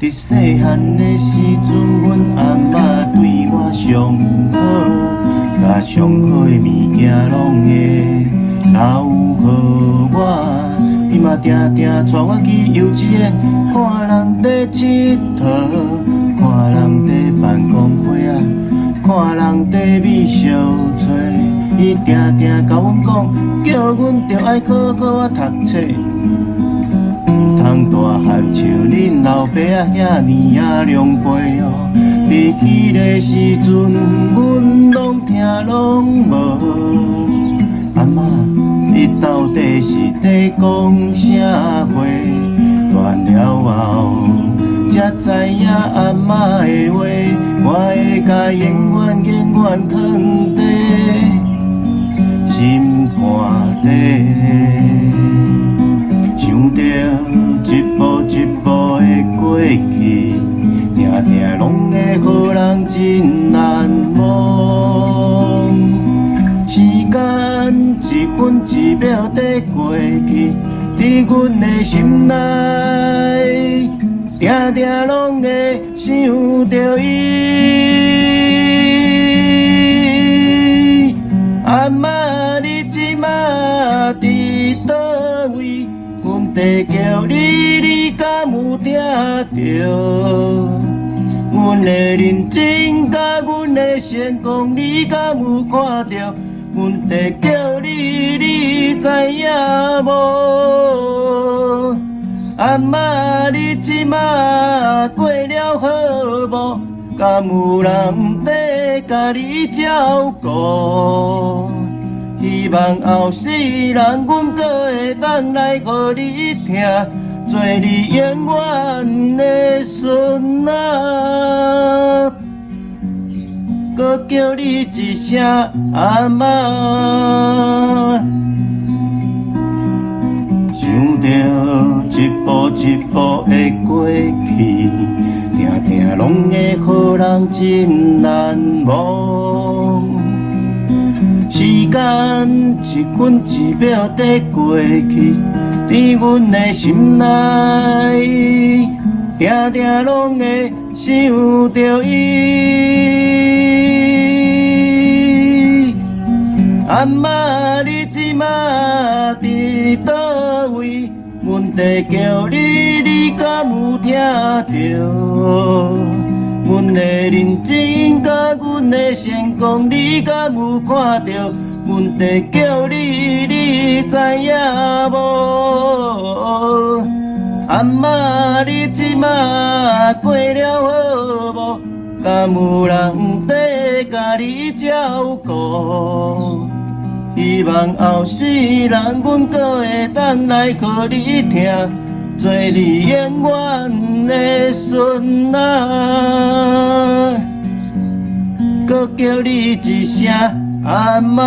伫细汉的时阵，阮阿嬷对我上好，甲上好的物件拢会留予我。伊嘛定定带我去幼稚园，看人在佚佗，看人在办公会啊，看人在美小找。伊定定甲阮讲，叫阮着爱好好啊读册。长大汉像恁老爸啊遐尼啊凉杯哦，伫迄个时阵，阮拢听拢无。阿嬷，你到底是在讲啥话？断了后，才知影阿嬷的话，我会甲永远永远藏在心肝底。想着一步一步的过去，定定拢会予人真难忘。时间一分一秒在过去，伫阮的心内，定定拢会想着伊。阿嬷，你即马伫倒位？阮在叫你，你敢有听着？阮的认真甲阮的成功，你敢有看着？阮在叫你，你知影无？阿嬷，你即马过了好无？敢有人在甲你照顾？希望后世人，阮搁会当来予你听，做你永远的孙仔，搁叫你一声阿嬷。想着一步一步的过去，定定拢会予人真难忘。时间一分一秒在过去，伫阮的心内，定定拢会想着伊。阿嬷，你即马伫倒位？阮在叫你，你敢有听着？阮的认真甲阮的成功，你敢有看着？阮在叫你，你知影无？阿嬷，你即马过了好无？敢有人在甲你照顾？希望后世人，阮搁会当来予你听，做你永远的孙仔，搁叫你一声阿嬷。